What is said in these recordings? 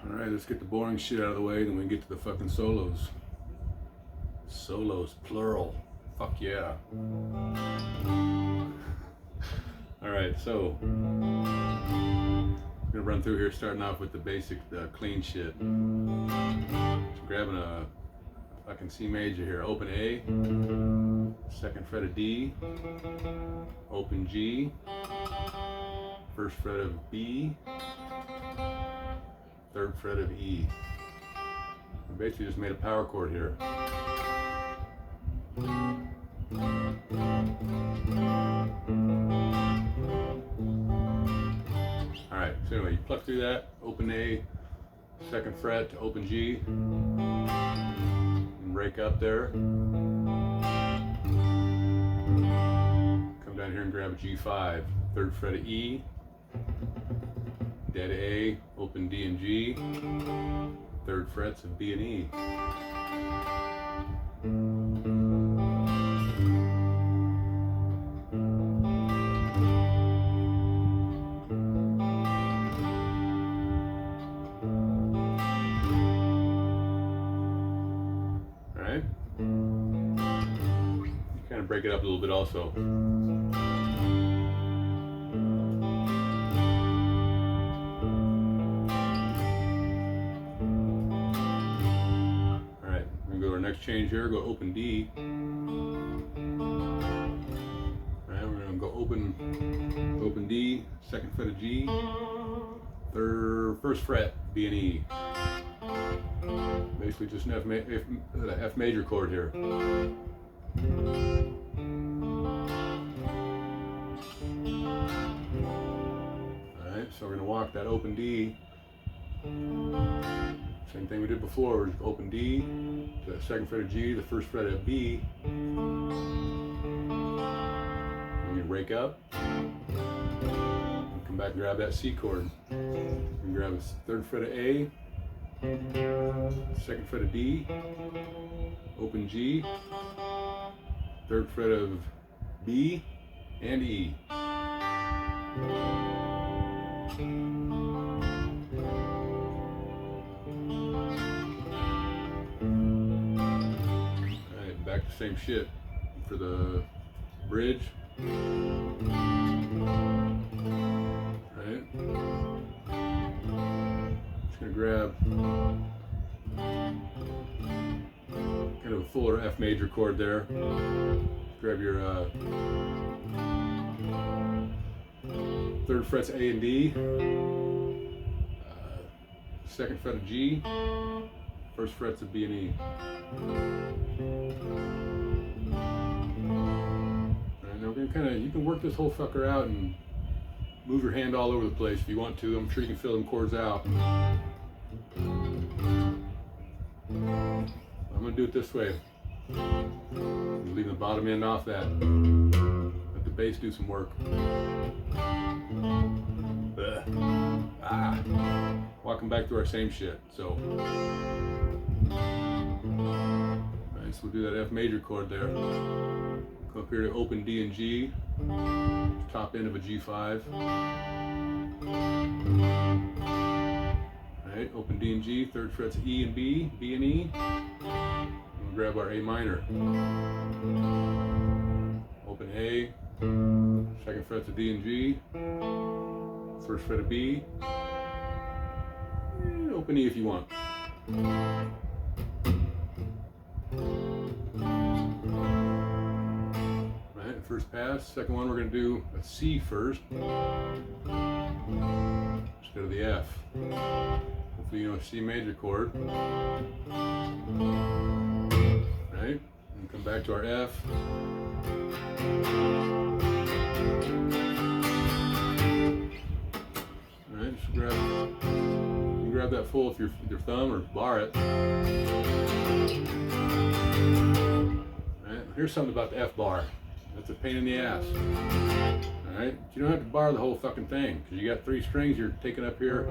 Alright, let's get the boring shit out of the way, then we can get to the fucking solos. Solos, plural. Fuck yeah. Alright, so I'm gonna run through here starting off with the basic clean shit. So grabbing a fucking C major here, open A, second fret of D, open G, first fret of B, third fret of E. I basically just made a power chord here. Alright, so anyway, you pluck through that, open A, second fret to open G, and break up there. Come down here and grab a G5, third fret of E, dead A, open D and G, third frets of B and E. Alright? Kind of break it up a little bit also. Next change here, go open D. Alright, we're gonna go open D, second fret of G, first fret B and E. Basically just an F major chord here. Alright, so we're gonna walk that open D. Same thing we did before, we're just open D, the second fret of G, the first fret of B. And you break up. And come back and grab that C chord. And grab the third fret of A, second fret of D, open G, third fret of B and E. Back to same shit for the bridge. Right. Just gonna grab kind of a fuller F major chord there. Grab your third frets A and D, second fret of G, first frets of B and E. And we're gonna you can work this whole fucker out and move your hand all over the place if you want to. I'm sure you can fill them chords out. I'm gonna do it this way. I'm leaving the bottom end off that. Let the bass do some work. Walking back to our same shit. So so we'll do that F major chord there. Come up here to open D and G, top end of a G5. Alright, open D and G, third frets E and B, B and E. And we'll grab our A minor. Open A, second frets of D and G, first fret of B, and open E if you want. First pass. Second one, we're going to do a C first instead of the F. Hopefully you know a C major chord. Right? And come back to our F. Alright, just grab that full with your thumb or bar it. Alright, here's something about the F bar. That's a pain in the ass. Alright? You don't have to bar the whole fucking thing, because you got 3 strings you're taking up here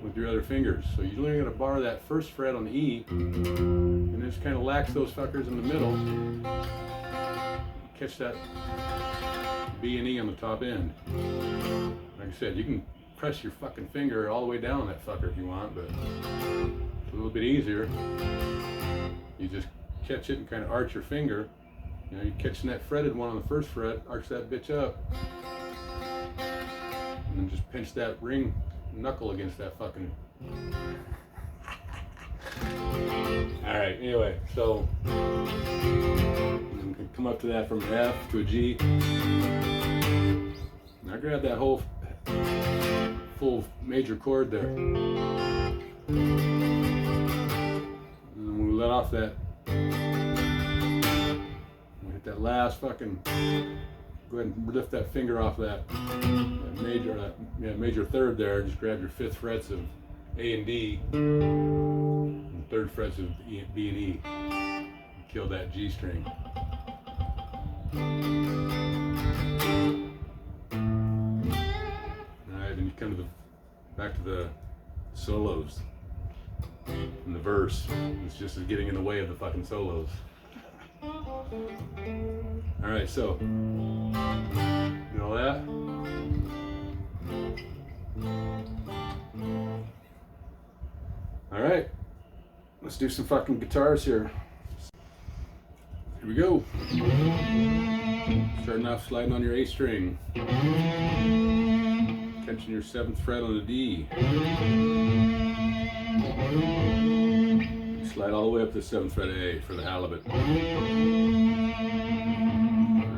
with your other fingers. So you only gotta bar that first fret on the E, and then just kind of lax those fuckers in the middle. Catch that B and E on the top end. Like I said, you can press your fucking finger all the way down that fucker if you want, but it's a little bit easier. You just catch it and kind of arch your finger. You know, you're catching that fretted one on the first fret, arch that bitch up, and then just pinch that ring knuckle against that fucking. Alright, anyway, so you can come up to that from an F to a G. And I grab that whole full major chord there. And we let off that. We hit that last fucking. Go ahead and lift that finger off that major third there. Just grab your 5th frets of A and D, and 3rd frets of B and E. And kill that G string. Alright, then you come to back to the solos and the verse. It's just getting in the way of the fucking solos. Alright, so you know that? Alright, let's do some fucking guitars here. Here we go. Starting off sliding on your A string. Catching your 7th fret on the D. Slide all the way up to the 7th fret A for the halibut.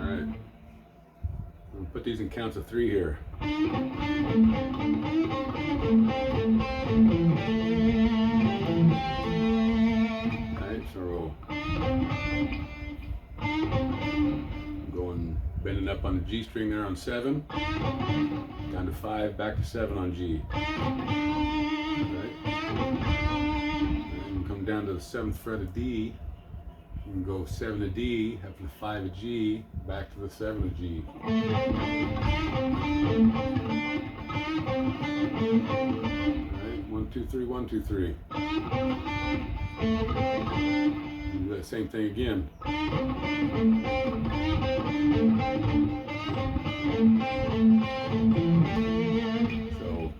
Alright. We'll put these in counts of 3 here. Alright, so going bending up on the G string there on 7. Down to 5, back to 7 on G. Alright. Down to the 7th fret of D, you can go 7 of D, up to the 5 of G, back to the 7 of G. Alright, 1, 2, 3, 1, 2, 3. Do that same thing again. So,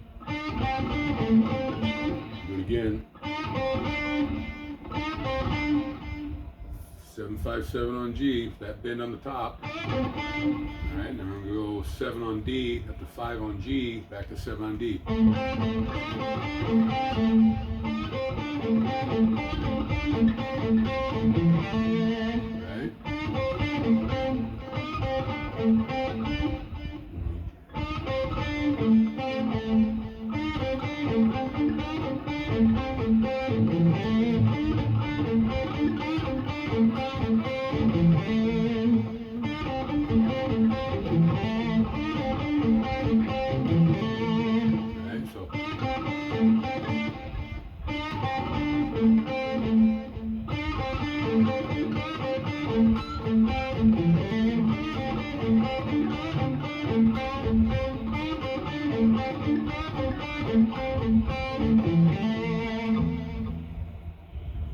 do it again. 7, 5, 7 on G, that bend on the top. Alright, now I'm going to go 7 on D, up to 5 on G, back to 7 on D. Alright.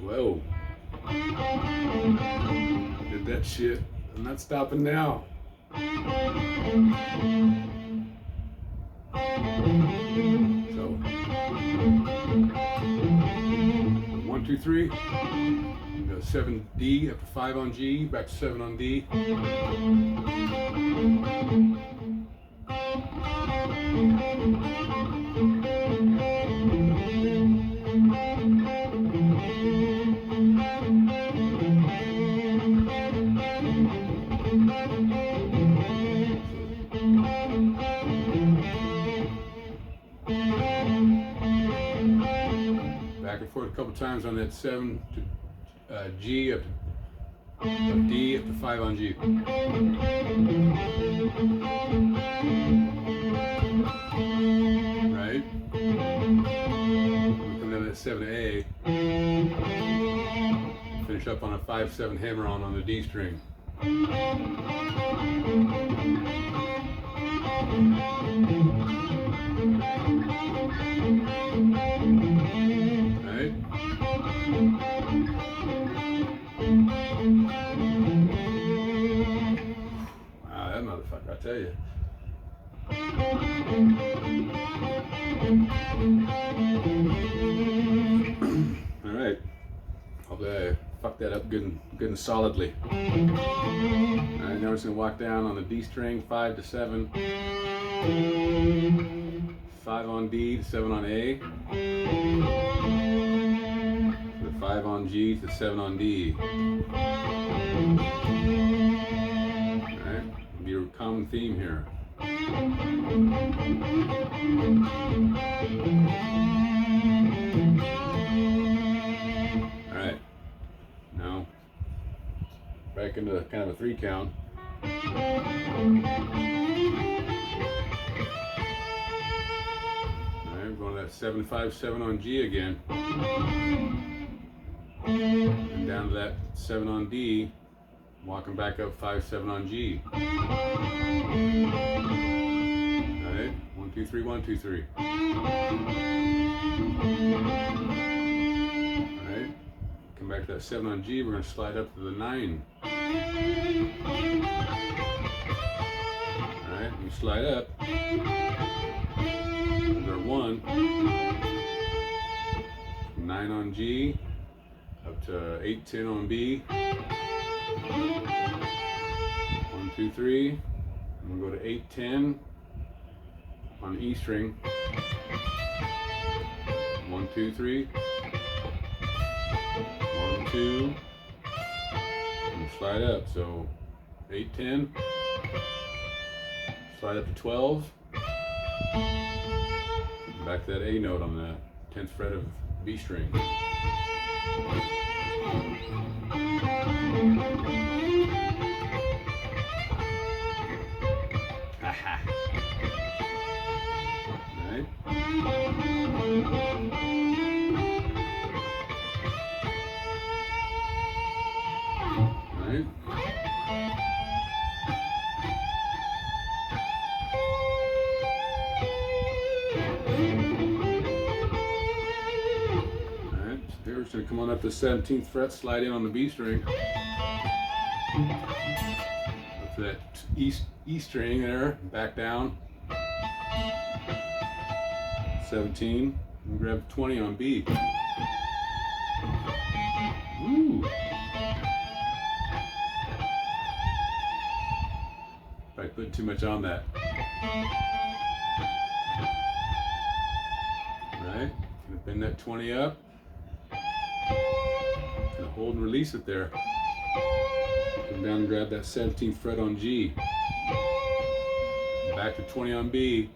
Whoa. Did that shit. I'm not stopping now. So 1, 2, 3. Go 7 D up to 5 on G, back to 7 on D. Back and forth a couple times on that 7 to G up to D up to 5 on G. Right? We come down to that 7 to A. Finish up on a 5-7 hammer on the D string. Right? Wow, that motherfucker, I tell you. All right. Hopefully I fucked that up good and solidly. All right, now we're just gonna walk down on the D string, 5 to 7, 5 on D to 7 on A, to 5 on G to 7 on D. All right, it'll be a common theme here. All right, now back into kind of a 3 count. All right, we're going to that 7 5 7 on G again, and down to that 7 on D, walking back up 5 7 on G. All right, 1 2 3 1 2 3. All right, come back to that 7 on G. We're going to slide up to the 9. All right, we slide up. There's our 1. 9 on G, up to 8 10 on B. 1 2 3. And we'll go to 8 10 on E string. 1 2 3. 1 2. And slide up. So 8 10. Slide up to 12. Back to that A note on the 10th fret of B string. Haha. Right. Right. Here we're just going to come on up to the 17th fret, slide in on the B string. Up to that E string there, back down. 17, and grab 20 on B. Woo! I put too much on that. Right, gonna bend that 20 up. Gonna hold and release it there. Come down and grab that 17th fret on G. Back to 20 on B.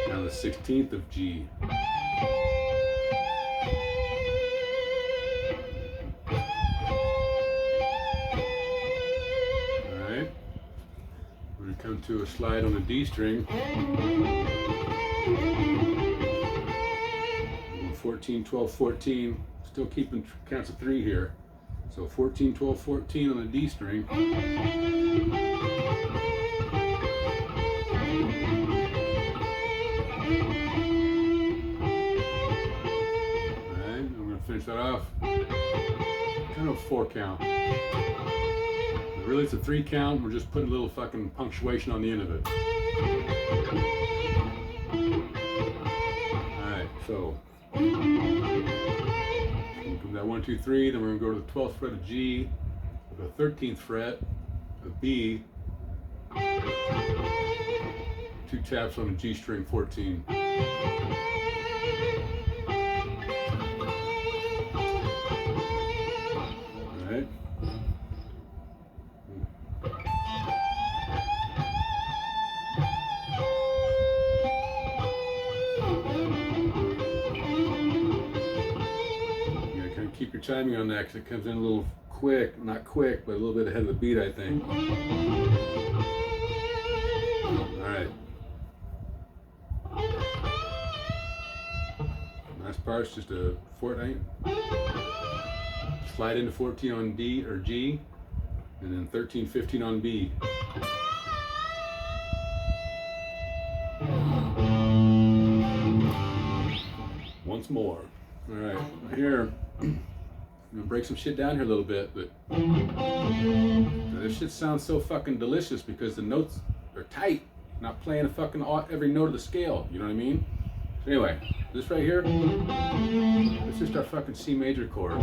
Now the 16th of G. Alright. We're going to come to a slide on the D string. 14, 12, 14. Still keeping counts of 3 here. So 14, 12, 14 on the D string. Finish that off. Kind of a 4 count. But really, it's a 3 count. We're just putting a little fucking punctuation on the end of it. Alright, so from that 1, 2, 3, then we're going to go to the 12th fret of G, the 13th fret of B, 2 taps on the G string 14. Keep your timing on that because it comes in a little quick, not quick, but a little bit ahead of the beat, I think. Alright. Last part's just a fortnight. Slide into 14 on D or G, and then 13, 15 on B. Once more. Alright, here. I'm gonna break some shit down here a little bit, but this shit sounds so fucking delicious because the notes are tight. not playing a fucking every note of the scale. You know what I mean? Anyway, this right here, it's just our fucking C major chord. And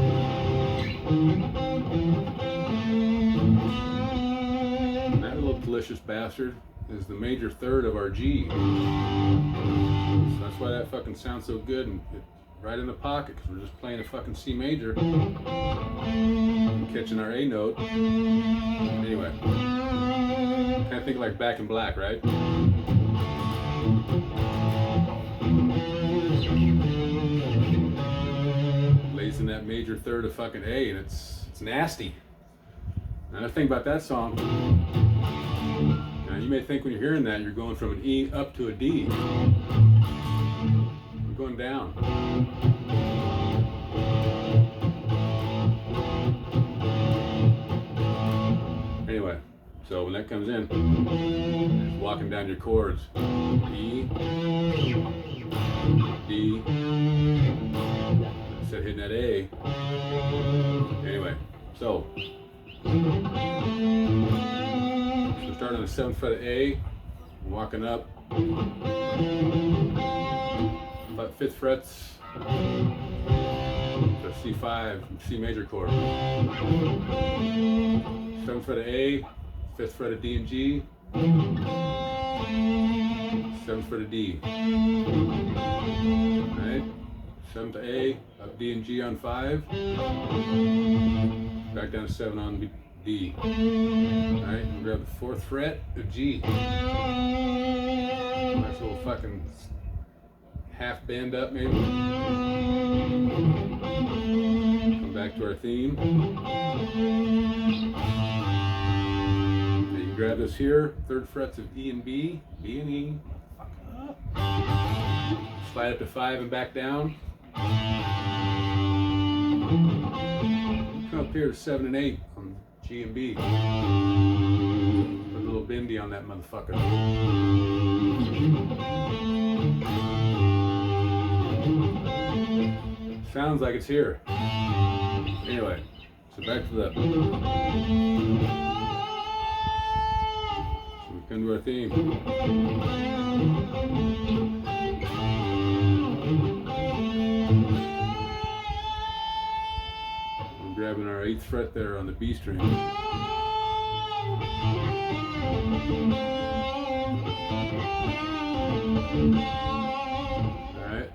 that little delicious bastard is the major third of our G. So that's why that fucking sounds so good and right in the pocket, because we're just playing a fucking C major and catching our A note. Anyway, kind of think like Back in Black, right? Lays in that major third of fucking A, and it's nasty. Another thing about that song, now you may think when you're hearing that you're going from an E up to a D. You're going down. Anyway, so when that comes in, it's walking down your chords. E, D, instead of hitting that A. Anyway, so start on the 7th fret of A, walking up, 5th frets, the C5, C major chord. 7th fret of A, 5th fret of D and G, 7th fret of D. Alright, 7th to A, up D and G on 5, back down to 7 on D. Alright, we'll grab the 4th fret of G. Nice little fucking half bend up maybe. Come back to our theme. Now you can grab this here, 3rd frets of E and B, B and E. Slide up to 5 and back down. Come up here to 7 and 8 on G and B. Put a little bendy on that motherfucker. Sounds like it's here. Anyway, so back to the. So we come to our theme. I'm grabbing our 8th fret there on the B string. Alright.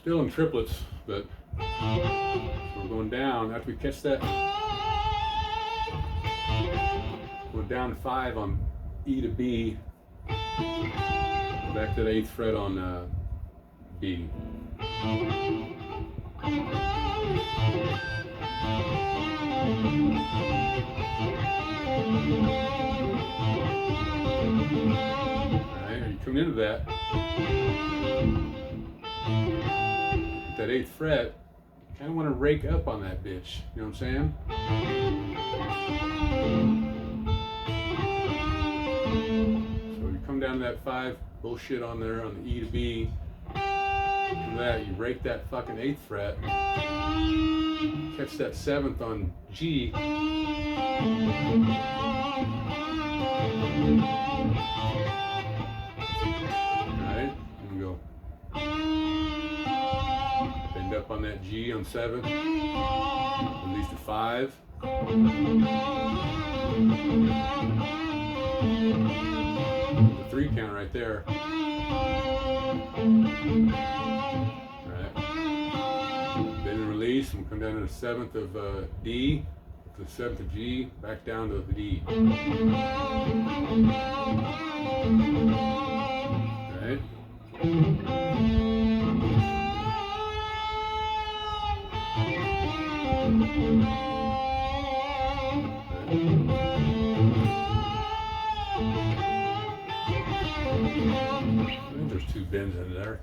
Still in triplets, but we're going down. After we catch that, we're down to 5 on E to B. Back to the 8th fret on B. Alright, you come into that. That 8th fret, you kind of want to rake up on that bitch. You know what I'm saying? So you come down to that 5 bullshit on there on the E to B. From that, you rake that fucking 8th fret. Catch that 7th on G. Alright, and go. Bend up on that G on 7. Release to 5. The 3 count right there. Alright. Then release and come down to the 7th of D, to the 7th of G, back down to the D. Alright. I think there's 2 bends in there.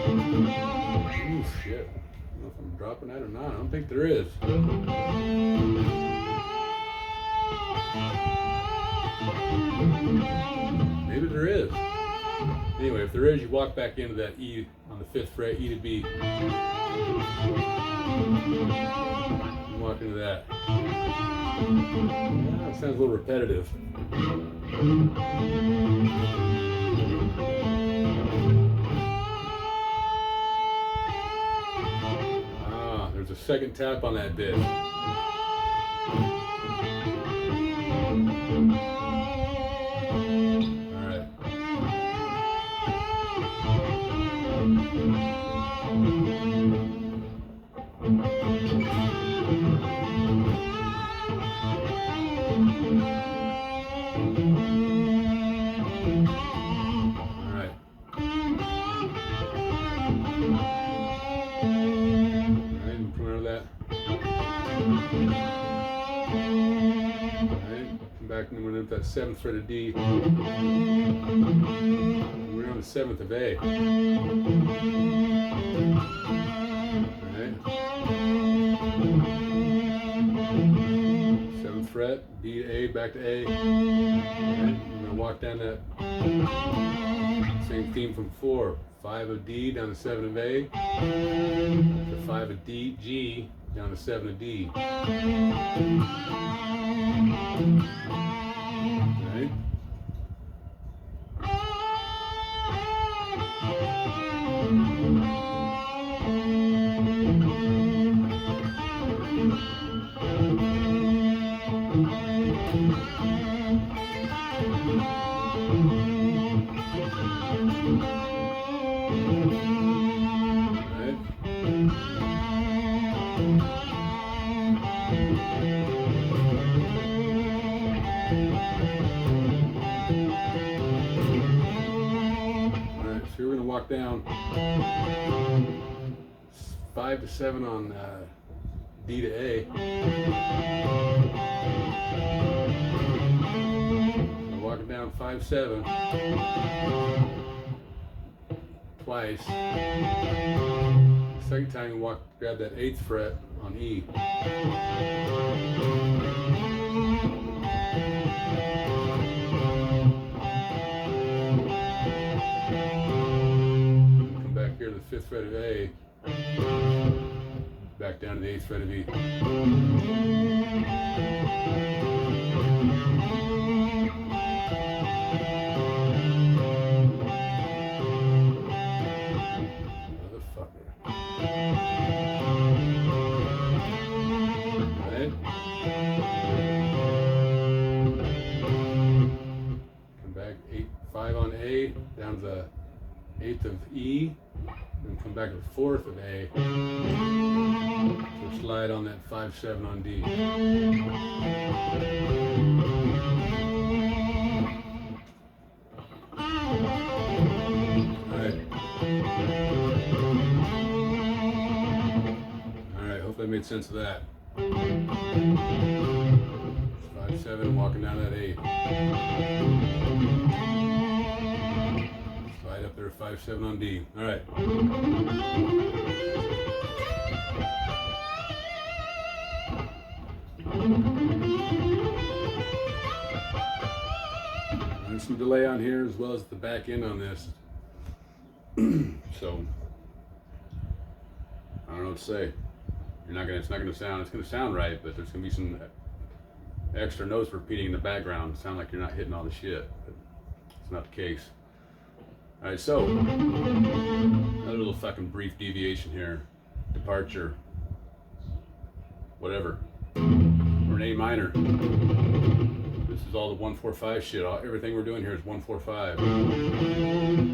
Ooh, shit. I don't know if I'm dropping that or not. I don't think there is. Maybe there is. Anyway, if there is, you walk back into that E on the 5th fret, E to B. You walk into that. Yeah, it sounds a little repetitive. Ah, there's a second tap on that bit. Back and we're at that 7th fret of D. We're on the 7th of A. Alright. 7th fret, D to A, back to A. Alright. We're gonna walk down that same theme from 4. 5 of D down to 7 of A. To 5 of D, G down to 7 of D. Right. So we're going to walk down 5 to 7 on D to A. So walking down 5, 7 twice. Second time you grab that 8th fret on E. Here to the 5th fret of A, back down to the 8th fret of E. Motherfucker. Right? Come back 5 on A, down to the 8th of E. And come back to the 4th of A. So slide on that 5, 7 on D. Alright, hope that made sense of that. 5, 7, walking down that 8. Slide up there, 5, 7 on D. All right. There's some delay on here as well as the back end on this. So I don't know what to say. It's gonna sound right, but there's gonna be some extra notes repeating in the background. Sound like you're not hitting all the shit, but it's not the case. All right, so another little fucking brief deviation here, departure, whatever. We're in A minor. This is all the 1-4-5 shit. Everything we're doing here is 1-4-5.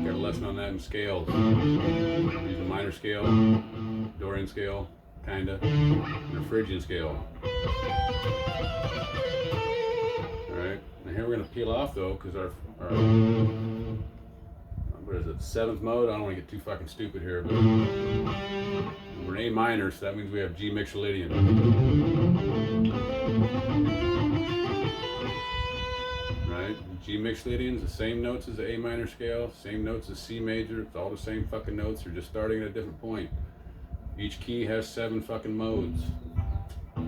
Got a lesson on that in scales. Using a minor scale, Dorian scale, kinda, and a Phrygian scale. All right, and here we're gonna peel off though, because our what is it, 7th mode? I don't want to get too fucking stupid here, but we're in A minor, so that means we have G mixolydian. Right? G mixolydian is the same notes as the A minor scale, same notes as C major. It's all the same fucking notes. You're just starting at a different point. Each key has 7 fucking modes.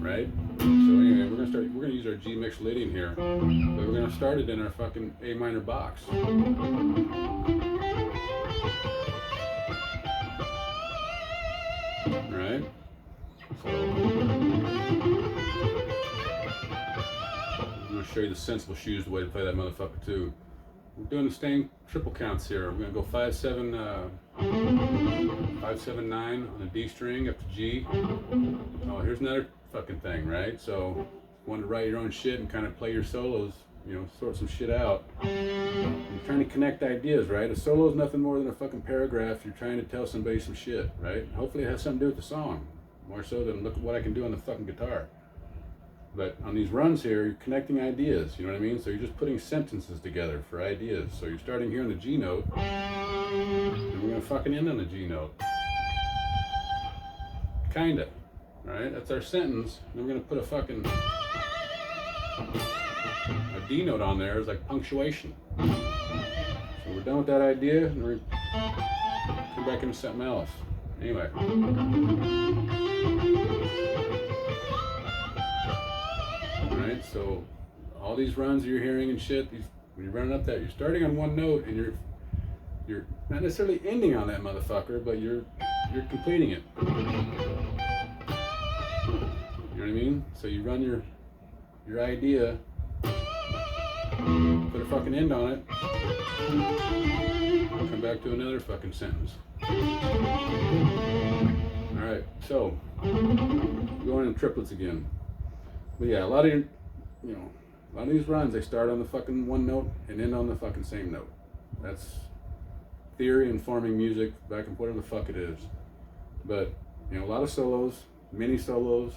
right? So anyway, we're gonna use our G Mixolydian here, but we're gonna start it in our fucking A minor box. Right? So I'm gonna show you the sensible shoes, the way to play that motherfucker too. We're doing the same triple counts here. We're gonna go 5-7, 5-7-9 on the D string up to G. Oh, here's another fucking thing, right? So, if you want to write your own shit and kind of play your solos, you know, sort some shit out. You're trying to connect ideas, right? A solo is nothing more than a fucking paragraph. You're trying to tell somebody some shit, right? Hopefully, it has something to do with the song, more so than look at what I can do on the fucking guitar. But on these runs here, you're connecting ideas, you know what I mean? So you're just putting sentences together for ideas. So you're starting here on the G note, and we're gonna fucking end on the G note. Kinda, right? That's our sentence. And we're gonna put a fucking a D note on there as like punctuation. So we're done with that idea, and we're gonna come back into something else. Anyway. Alright, so all these runs you're hearing and shit, when you're running up that, you're starting on one note and you're not necessarily ending on that motherfucker, but you're completing it. You know what I mean? So you run your idea, put a fucking end on it, come back to another fucking sentence. Alright, so going in triplets again. But yeah, a lot of these runs, they start on the fucking one note and end on the fucking same note. That's theory informing music, back and whatever the fuck it is. But, you know, a lot of solos, mini solos,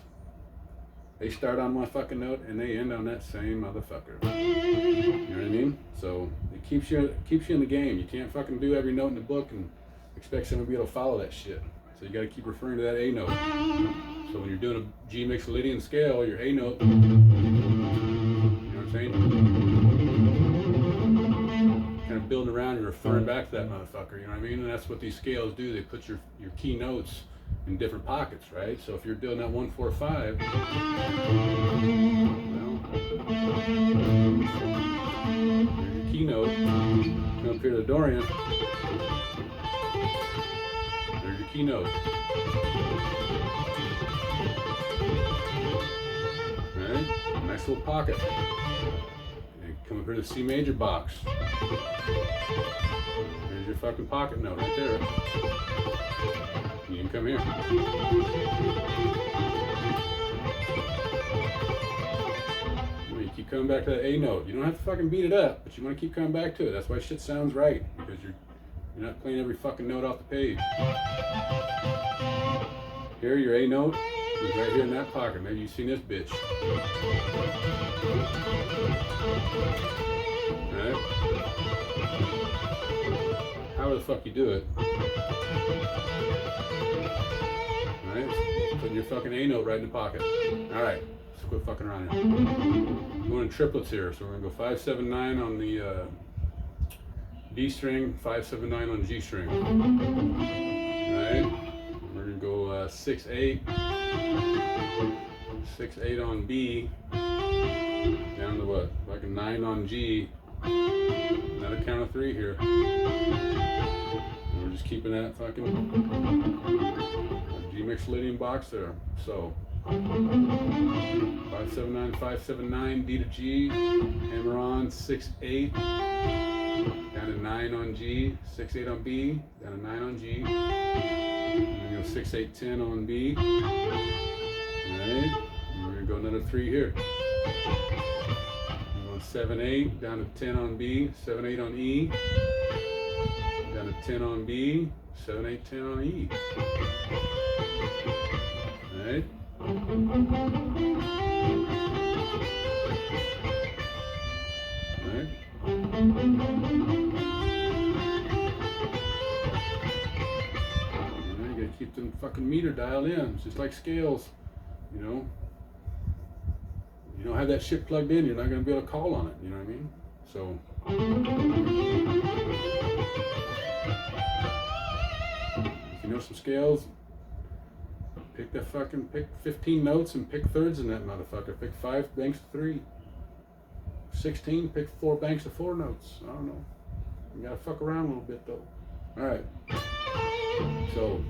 they start on one fucking note and they end on that same motherfucker. You know what I mean? So it keeps you in the game. You can't fucking do every note in the book and expect someone to be able to follow that shit. So you gotta keep referring to that A note. So when you're doing a G Mixolydian scale, your A note, you know what I'm saying? Kind of building around and referring back to that motherfucker, you know what I mean? And that's what these scales do. They put your key notes in different pockets, right? So if you're doing that 1-4-5, well, there's your key note. Come up here to the Dorian. There's your key note. Right? Nice little pocket. And come up here to the C major box. There's your fucking pocket note right there. You can come here. You keep coming back to that A note. You don't have to fucking beat it up, but you want to keep coming back to it. That's why shit sounds right, because you're not playing every fucking note off the page. Here, your A note is right here in that pocket. Maybe you've seen this bitch. Alright? However the fuck you do it. Alright? Putting your fucking A note right in the pocket. Alright. Let's quit fucking around here. We're going in triplets here. So we're going to go 5-7-9 on the D string, 5-7-9 on G string. Alright? We're going to go 6-8. 6-8 on B. Down to what? Like a 9 on G. Another count of 3 here. And we're just keeping that fucking G Mixolydian box there. So 5-7-9, 5-7-9, D to G, hammer on, 6-8, down to 9 on G, 6-8 on B, down to 9 on G, and then go 6-8-10 on B. Alright, and we're gonna go another 3 here. 7-8, down to 10 on B, 7-8 on E, down to 10 on B, 7-8-10 on E. Alright. Alright. You gotta keep them fucking meter dialed in. It's just like scales, you know. You don't have that shit plugged in, you're not going to be able to call on it, you know what I mean? So, if you know some scales, Pick 15 notes and pick thirds in that motherfucker. Pick 5 banks of 3. 16, pick 4 banks of 4 notes. I don't know. You gotta fuck around a little bit though. Alright. So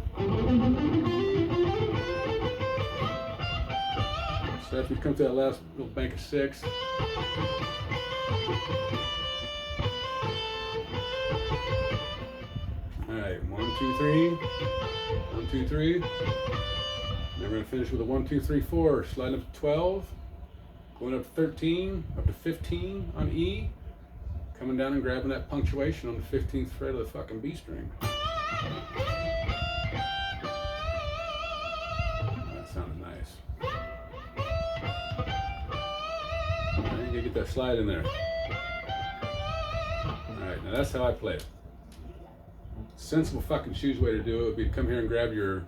after we come to that last little bank of 6. Alright, 1, 2, 3. 1, 2, 3. Then we're going to finish with a 1, 2, 3, 4. Sliding up to 12. Going up to 13. Up to 15 on E. Coming down and grabbing that punctuation on the 15th fret of the fucking B string. That sounded nice. Alright, you gotta get that slide in there. Alright, now that's how I play it. Sensible fucking shoes way to do it would be to come here and grab your,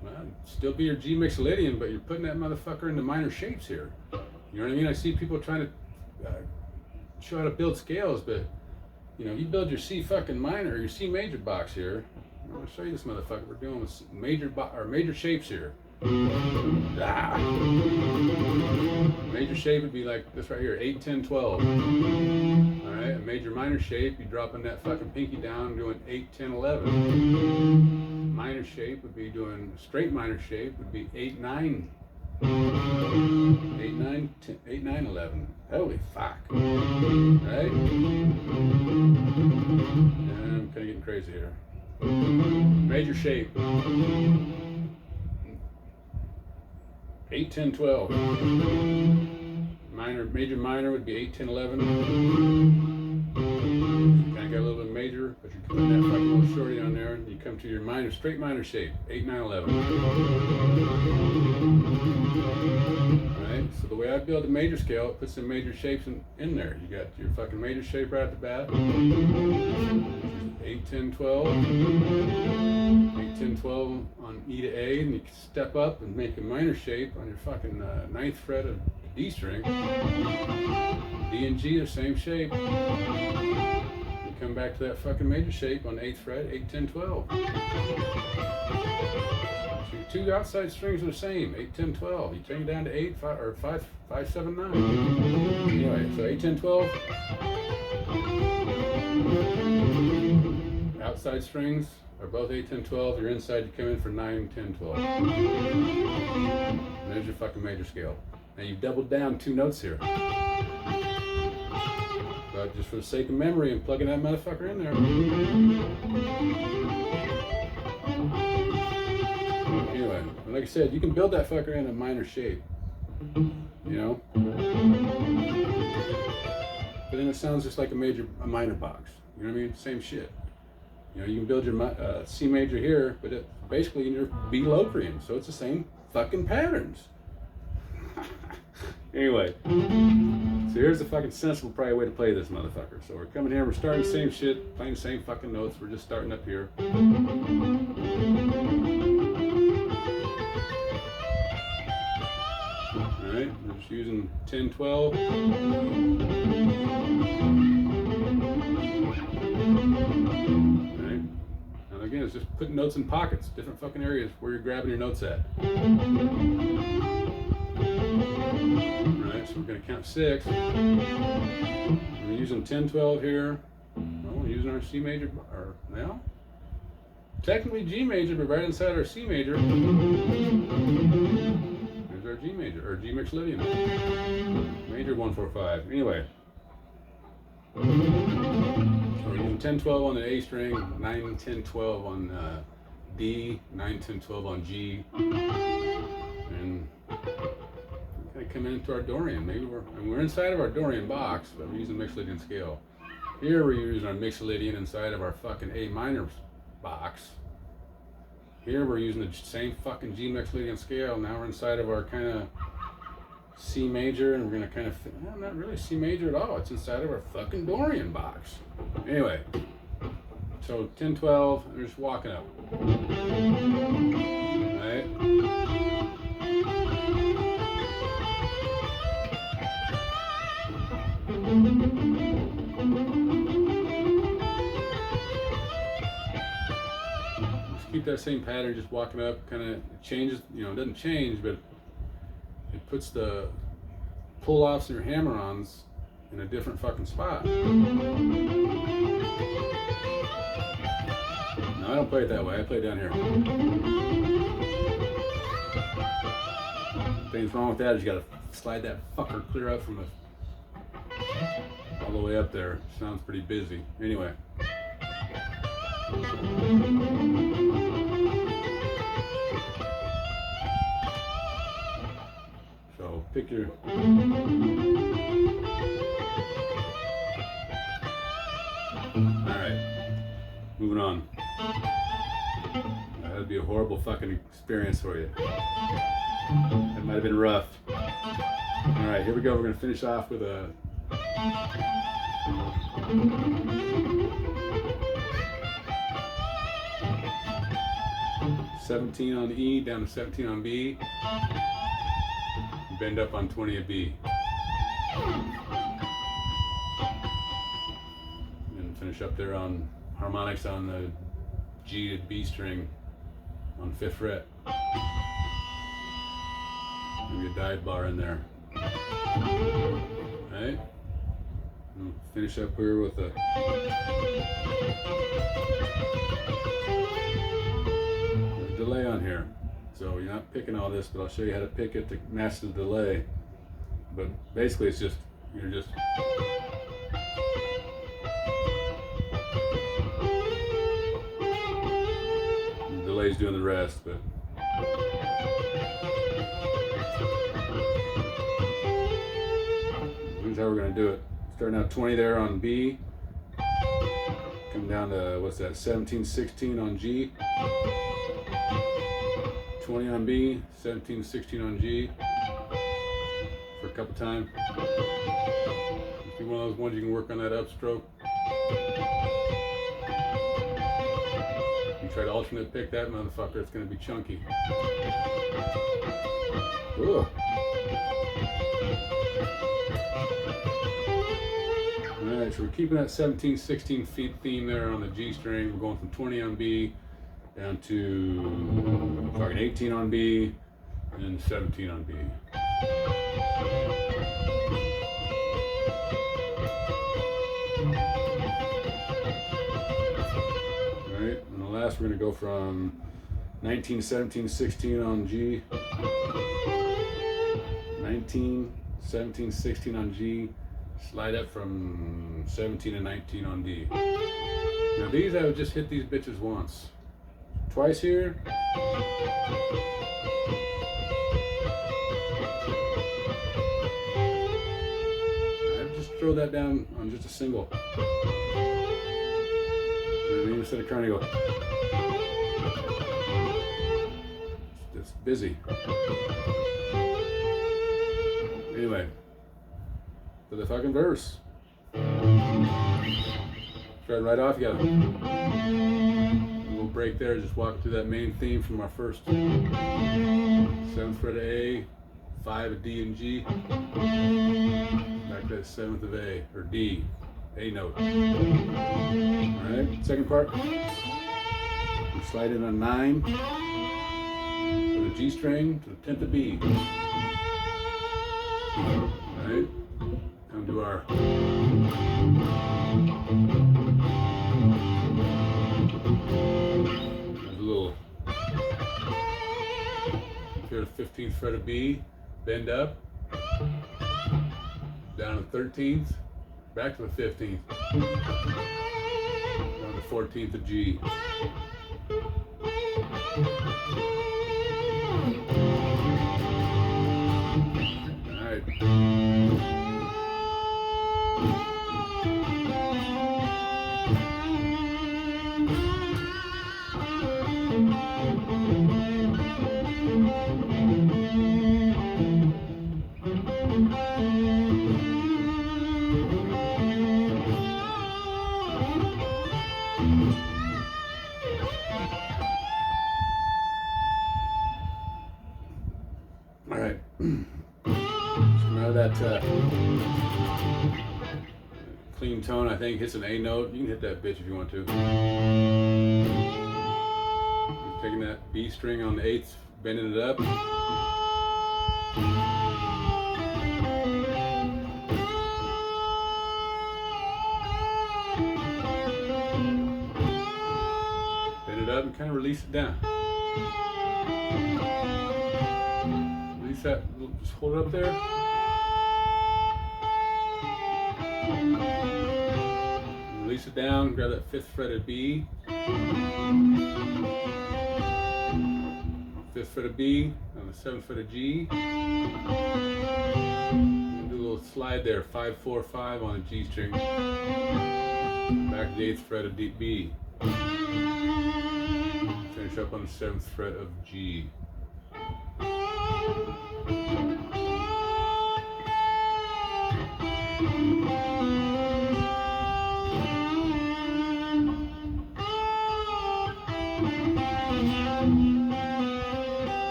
well, still be your G mixolydian, but you're putting that motherfucker into minor shapes here. You know what I mean? I see people trying to show how to build scales, but you know, you build your C fucking minor, your C major box here. I'm gonna show you this motherfucker. We're doing with major shapes here. Major shape would be like this right here, 8, 10, 12. Alright, a major minor shape, you're dropping that fucking pinky down, doing 8, 10, 11. Minor shape would be doing, straight minor shape would be 8, 9. 8, 9, 10, 8, 9, 11. Holy fuck. Right? Yeah, I'm kind of getting crazy here. Major shape. 8, 10, 12. Major minor would be 8, 10, 11. You kind of got a little bit major, but you're putting that fucking little shorty on there. You come to your minor, straight minor shape, 8, 9, 11. Alright, so the way I build a major scale, it puts some major shapes in there. You got your fucking major shape right at the bat. 8, 10, 12. 8, 10, 12 on E to A, and you step up and make a minor shape on your fucking 9th fret of the D string. D and G, the same shape. You come back to that fucking major shape on the 8th fret, 8, 10, 12. So your 2 outside strings are the same, 8, 10, 12. You turn it down to 8, 5, or 5, 5, 7, 9. Anyway, so 8, 10, 12. Outside strings are both 8, 10, 12. Your inside, you come in for 9, 10, 12. And there's your fucking major scale. Now you've doubled down 2 notes here. But just for the sake of memory and plugging that motherfucker in there. Anyway, like I said, you can build that fucker in a minor shape. You know? But then it sounds just like a minor box. You know what I mean? Same shit. You know, you can build your C major here, but it's basically in your B Locrian, so it's the same fucking patterns. Anyway, so here's the fucking sensible probably way to play this motherfucker. So we're coming here, we're starting the same shit, playing the same fucking notes, we're just starting up here. Alright, we're just using 10, 12. Again, it's just putting notes in pockets, different fucking areas where you're grabbing your notes at. Alright, so we're going to count 6. We're using 10, 12 here. Well, we're using our C major, or now, technically G major, but right inside our C major, there's our G major, or G mixolydian. Major 1, 4, 5. Anyway. So we're using 10, 12 on the A string, 9, 10, 12 on D, 9, 10, 12 on G, and kind of coming into our Dorian. Maybe we're inside of our Dorian box, but we're using mixolydian scale. Here we're using our mixolydian inside of our fucking A minor box. Here we're using the same fucking G mixolydian scale. Now we're inside of our kind of C major, and we're going to kind of, well, not really C major at all. It's inside of our fucking Dorian box. Anyway, so 10, 12, and we're just walking up. Alright? Just keep that same pattern, just walking up, kind of changes, you know, it doesn't change, but it puts the pull-offs and your hammer-ons in a different fucking spot. No, I don't play it that way, I play it down here. The thing's wrong with that is you gotta slide that fucker clear up from the all the way up there. Sounds pretty busy. Anyway. So pick your Alright. Moving on. That'd be a horrible fucking experience for you. It might have been rough. Alright, here we go. We're gonna finish off with a 17 on E down to 17 on B. Bend up on 20 of B. And finish up there on harmonics on the G to B string on 5th fret. Maybe a dive bar in there. Alright. Finish up here with a delay on here. So you're not picking all this, but I'll show you how to pick it to match the delay. But basically it's just, you're just the delay's doing the rest, but here's how we're going to do it. Starting out 20 there on B, come down to, what's that, 17, 16 on G, 20 on B, 17, 16 on G, for a couple times. If you're one of those ones you can work on that upstroke. You try to alternate pick that motherfucker, it's going to be chunky. Ugh. Alright, so we're keeping that 17, 16 feet theme there on the G string. We're going from 20 on B down to fucking 18 on B and 17 on B. Alright, and the last we're going to go from 19, 17, 16 on G, 19, 17, 16 on G, slide up from 17 and 19 on D. Now these, I would just hit these bitches once. Twice here. I'd just throw that down on just a single. And instead of trying to go. It's busy. Anyway. To the fucking verse. Starting right off, you got a little break there, just walk through that main theme from our first 7th fret of A, 5 of D and G, back to that 7th of A, or D, A note. Alright, second part, we slide in on 9, to the G string, to the 10th of B. Alright. Come to our there's a little here to 15th fret of B, bend up, down to 13th, back to the 15th, down to 14th of G. Alright. Alright. So now that clean tone, I think, hits an A note. You can hit that bitch if you want to. taking that B string on the 8th, bending it up. Bend it up and kind of release it down. Release that, just hold it up there. Release it down, grab that 5th fret of B. 5th fret of B, on the 7th fret of G. And do a little slide there, 5, 4, 5 on the G string. Back to the 8th fret of D, B. Finish up on the 7th fret of G.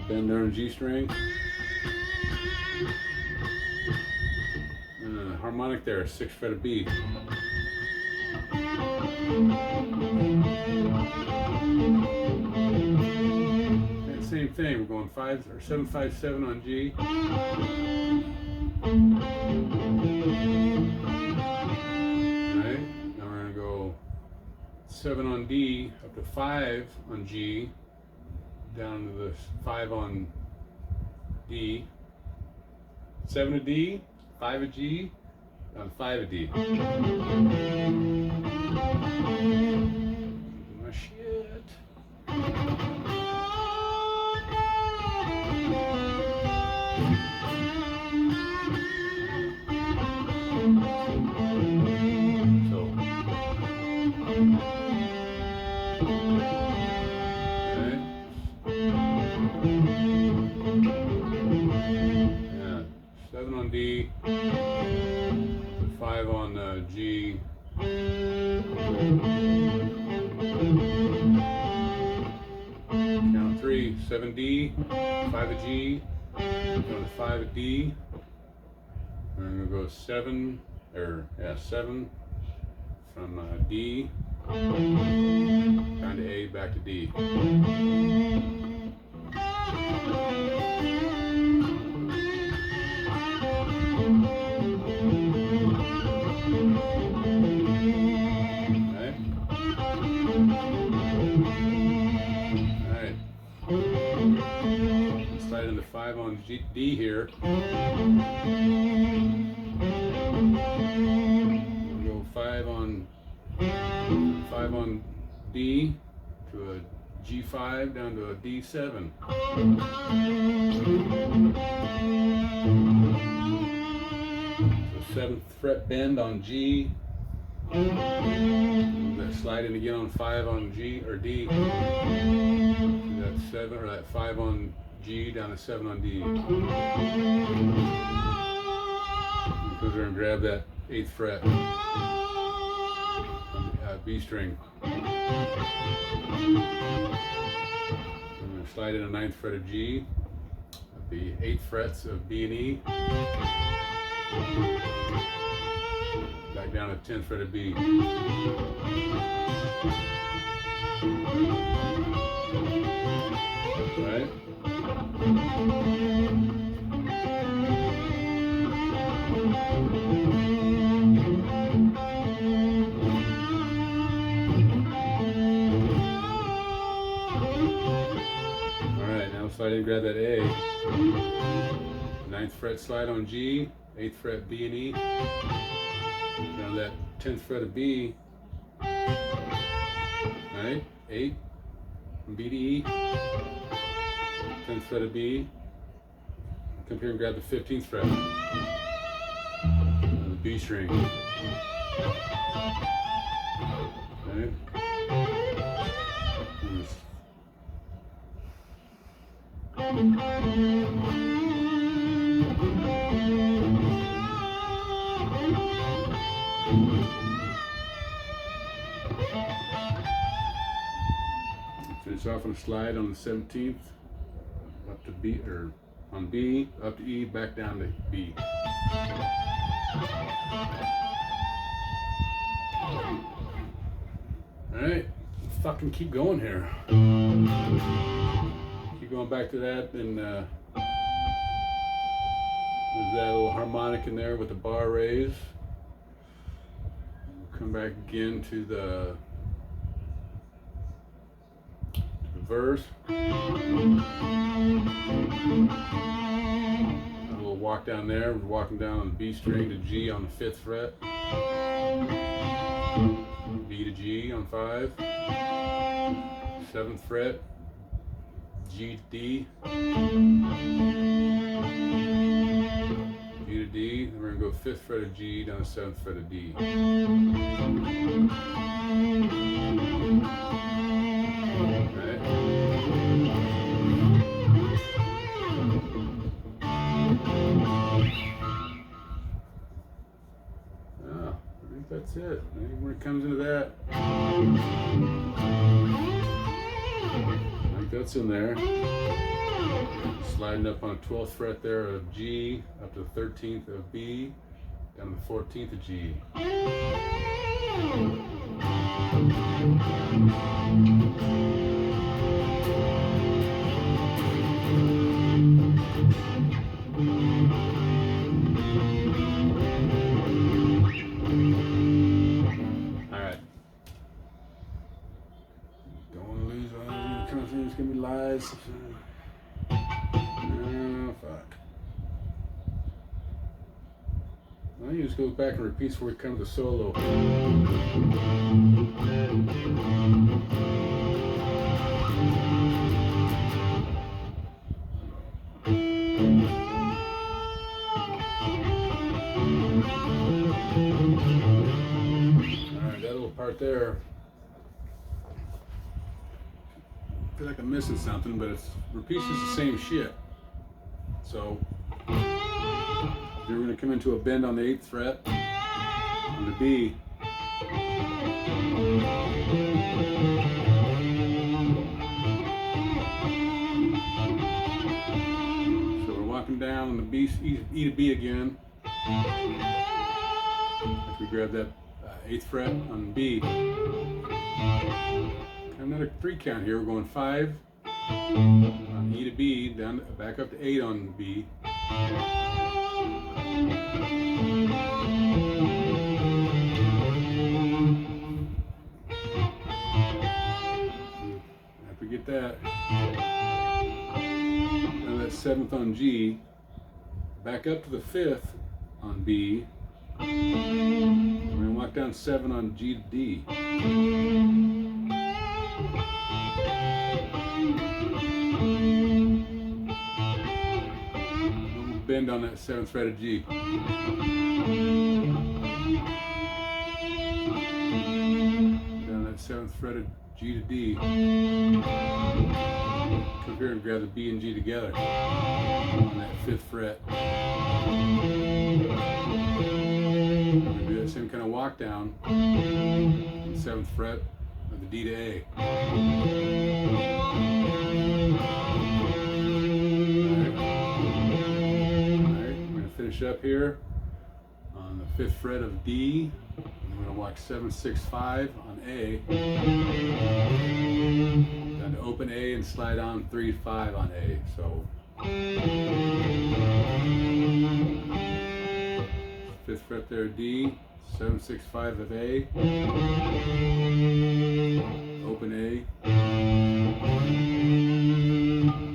Bend there on G string. And a harmonic there, 6th fret of B. And same thing, we're going 5 or 7, 5, 7 on G. Alright, now we're going to go 7 on D, up to 5 on G, down to the 5 on D, 7 of D, 5 of G, down to 5 of D. My shit. Yeah, 7 on D, 5 on G, count 3, 7D, 5 of G, down to 5 of D. We're going to go 7, 7 from D, down to A, back to D. Slide into 5 on D here. We'll go 5 on D to a G5 down to a D7. So 7th fret bend on G. That slide in again on 5 on G or D. That 7 or that 5 on G down to 7 on D. Because we're going to grab that 8th fret on the B string. I'm going to slide in a 9th fret of G, the 8th frets of B and E. Back down to 10th fret of B. Right? Alright, now slide in, grab that A. 9th fret slide on G, 8th fret B and E. Now that 10th fret of B, right? 8 from B to E, 10th fret of B. Come here and grab the 15th fret, and the B string. Right? Finish off on a slide on the 17th, up to B, or on B, up to E, back down to B. fucking keep going here. Keep going back to that, and there's that little harmonic in there with the bar raise. Come back again to the verse. A little walk down there. We're walking down on the B string to G on the 5th fret. B to G on 5. 7th fret. G to D. G to D. Then we're going to go 5th fret of G down to 7th fret of D. That's it. When it comes into that, I think that's in there. Sliding up on a 12th fret there of G, up to the 13th of B, down to the 14th of G. It's gonna be lies. Oh, fuck. Well, you just go back and repeat before we come to the solo. Alright, that little part there. I feel like I'm missing something, but it repeats the same shit. So you're going to come into a bend on the 8th fret on the B. So we're walking down on the B, E to B again. After we grab that 8th fret on B. Another 3 count here. We're going 5 on E to B, down back up to 8 on B. After we get that, now that 7th on G, back up to the 5th on B. We're going to walk down 7 on G to D. Bend on that 7th fret of G. Down that 7th fret of G to D. Come here and grab the B and G together on that 5th fret. We're going to do that same kind of walk down on the 7th fret of the D to A. Finish up here on the 5th fret of D. I'm going to walk 7, 6, 5 on A. Down to open A and slide on 3, 5 on A. So 5th fret there D, 7, 6, 5 of A. Open A.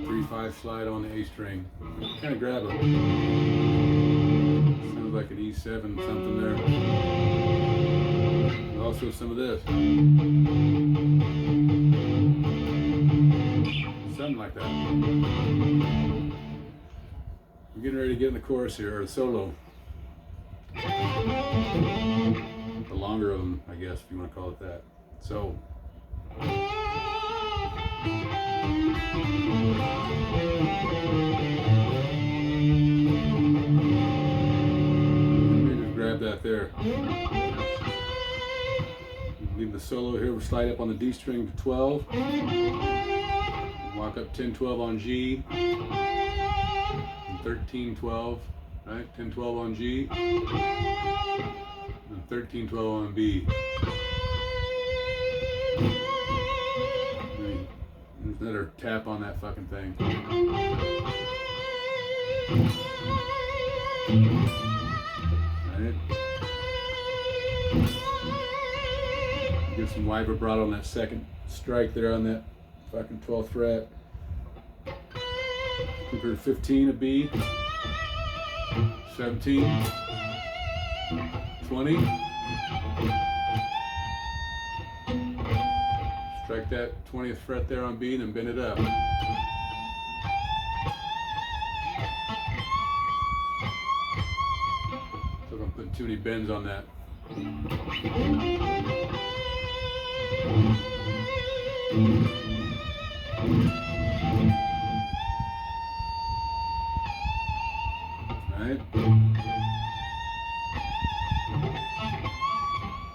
3, 5 slide on the A string. Kind of grab it. Sounds like an E7 something there. And also some of this. Something like that. We're getting ready to get in the chorus here, or the solo. The longer of them, I guess, if you want to call it that. So. Grab that there. Leave the solo here. We'll slide up on the D string to 12. Walk up 10, 12 on G. And 13, 12. Right? 10, 12 on G. And 13, 12 on B. Another tap on that fucking thing. Right. Give some wide vibrato on that second strike there on that fucking 12th fret. Clicker 15 a B, 17, 20. Strike that 20th fret there on B and then bend it up. So I'm putting too many bends on that. Right.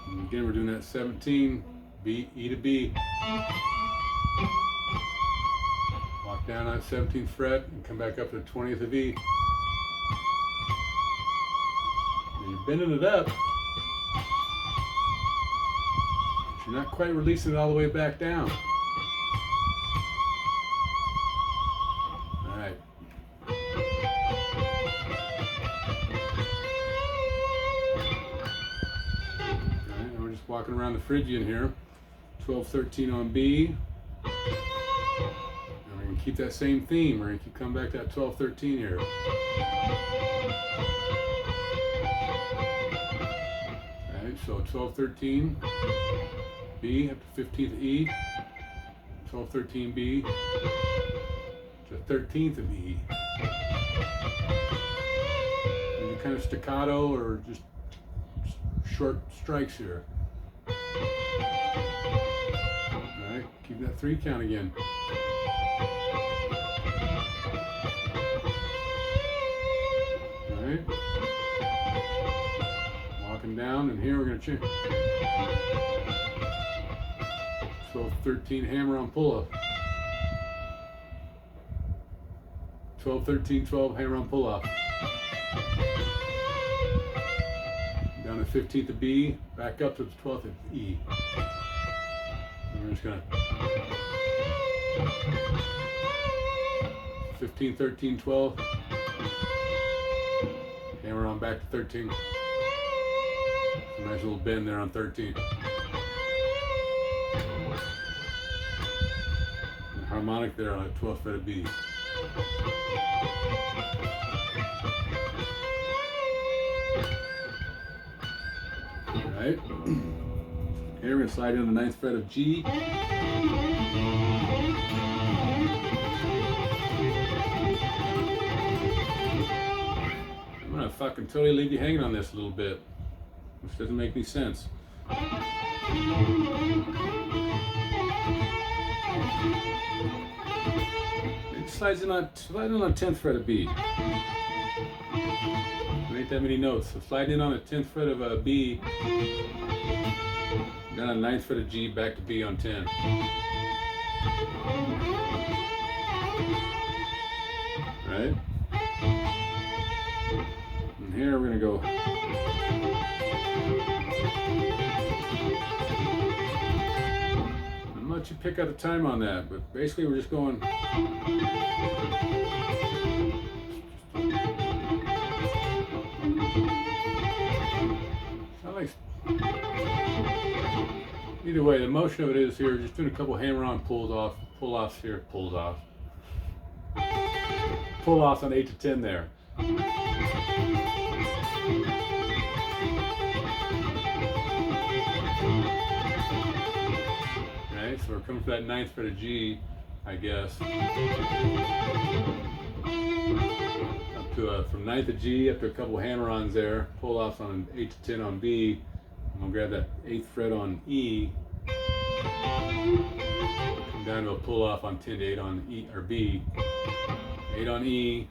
And again, we're doing that 17, B, E to B. Walk down on that 17th fret and come back up to the 20th of E. And you're bending it up. But you're not quite releasing it all the way back down. Alright. Alright, and we're just walking around the Phrygian here. 12, 13 on B. And we're going to keep that same theme. We're going to keep coming back to that 12, 13 here. Alright, so 12, 13, B up to 15th E, 12, 13, B to 13th of E. And kind of staccato or just short strikes here. Alright, keep that 3 count again. Alright. Walking down, and here we're going to change. 12, 13, hammer on pull up. 12, 13, 12, hammer on pull up. Down to 15th of B, back up to the 12th of E. And we're just going to 15, 13, 12. Hammer on back to 13. A nice little bend there on 13. And harmonic there on the 12th fret of B. Alright. Here we're going to slide in the 9th fret of G. I'm going to fucking totally leave you hanging on this a little bit, which doesn't make any sense. It slides in on 10th fret of B. There ain't that many notes. So slide in on the 10th fret of B, down on the 9th fret of G, back to B on 10. Right? And here we're going to go. I'll let you pick out the time on that, but basically we're just going. Either way, the motion of it is here, just doing a couple hammer-on pull-offs here, pull-offs on 8 to 10 there. Right, so we're coming for that 9th fret of G, I guess. Up to from 9th of G up to a couple hammer-ons there, pull-offs on 8 to 10 on B. I'm going to grab that 8th fret on E, come down to a pull off on 10 to 8 on E or B, 8 on E,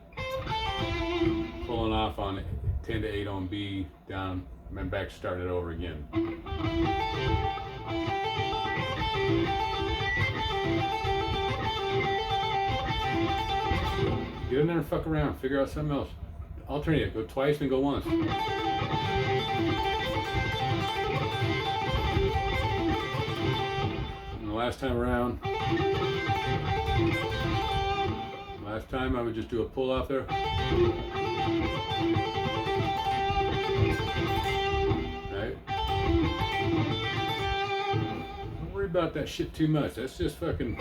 pulling off on 10 to 8 on B, down, and then back, start it over again. Get in there and fuck around, figure out something else. Alternate it, go twice and go once. And the last time around, Last time I would just do a pull off there. Right? Don't worry about that shit too much. That's just fucking.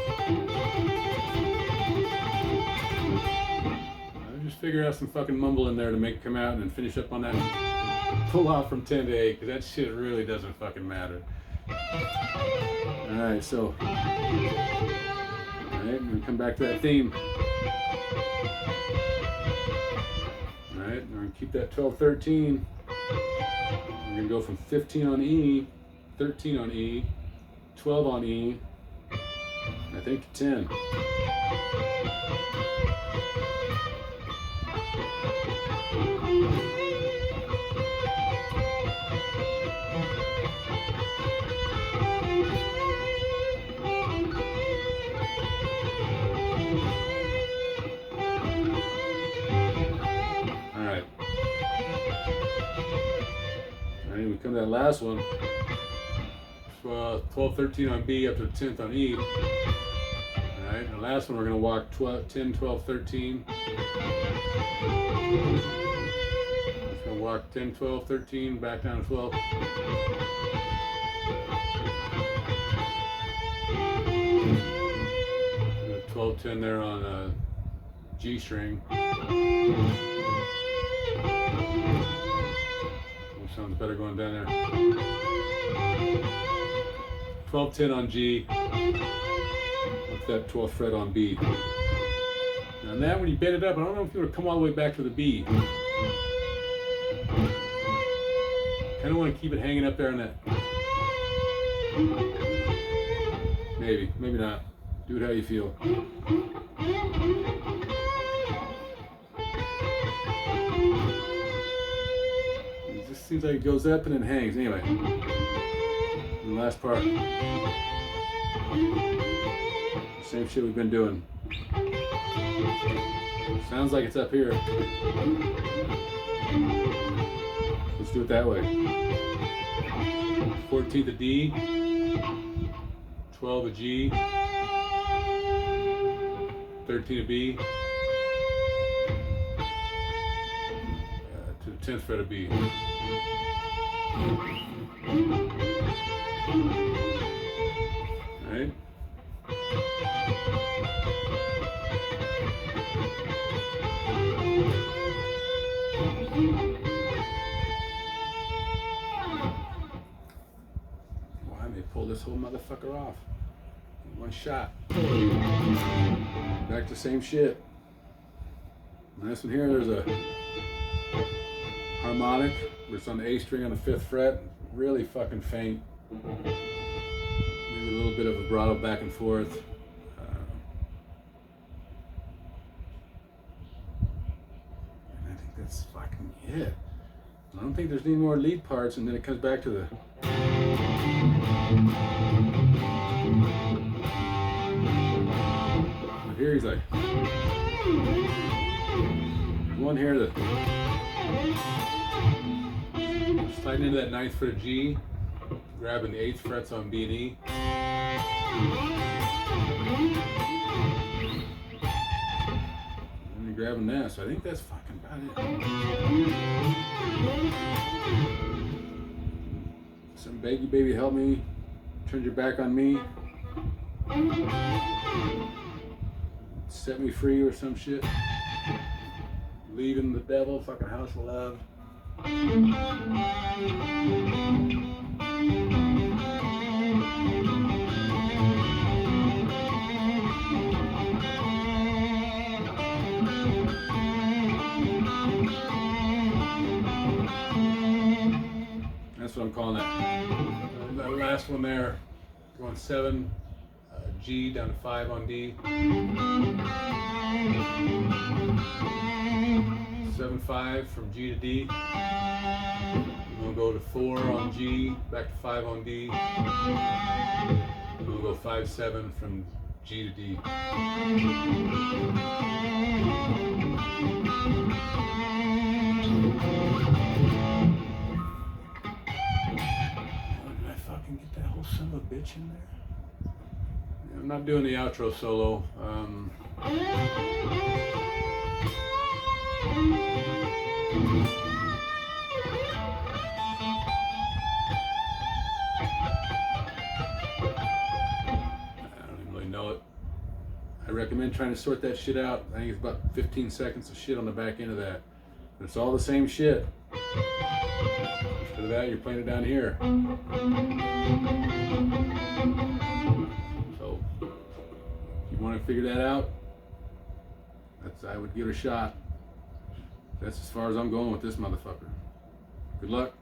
I'll just figure out some fucking mumble in there to make it come out and then finish up on that pull off from 10 to 8, because that shit really doesn't fucking matter. Alright, so. Alright, we come back to that theme. Alright, we're going to keep that 12-13. We're going to go from 15 on E, 13 on E, 12 on E, I think to 10. We come to that last one, 12-13 on B up to 10th on E. Alright, the last one we're going to walk 10, 12, 13. Just going to walk 10, 12, 13, back down to 12. 12, 10 there on a G string. Sounds better going down there. 12-10 on G. With that 12th fret on B. Now that when you bend it up, I don't know if you want to come all the way back to the B. Kind of want to keep it hanging up there on that. Maybe, maybe not. Do it how you feel. Seems like it goes up and then hangs. Anyway, and the last part, same shit we've been doing. Sounds like it's up here. Let's do it that way. 14th a D, 12 a G, 13 a B, to the 10th fret of B. Right? Well, I may pull this whole motherfucker off in one shot. Back to same shit. And this one here, there's a harmonic. It's on the A string on the 5th fret, really fucking faint. Maybe a little bit of vibrato back and forth. And I think that's fucking it. I don't think there's any more lead parts, and then it comes back to the. But here he's like. One here that. Sliding into that 9th fret of G, grabbing the 8th frets on B and E. And then grabbing that, so I think that's fucking about it. Some baggy baby help me, turn your back on me, set me free or some shit. Leaving the devil, fucking house of love. That's what I'm calling that. That last one there, going 7 G down to 5 on D. 7-5 from G to D. We'll go to 4 on G, back to 5 on D. We'll go 5-7 from G to D. How did I fucking get that whole son of a bitch in there? I'm not doing the outro solo. Know it. I recommend trying to sort that shit out. I think it's about 15 seconds of shit on the back end of that. It's all the same shit. Instead of that, you're playing it down here. So, if you want to figure that out, I would give it a shot. That's as far as I'm going with this motherfucker. Good luck.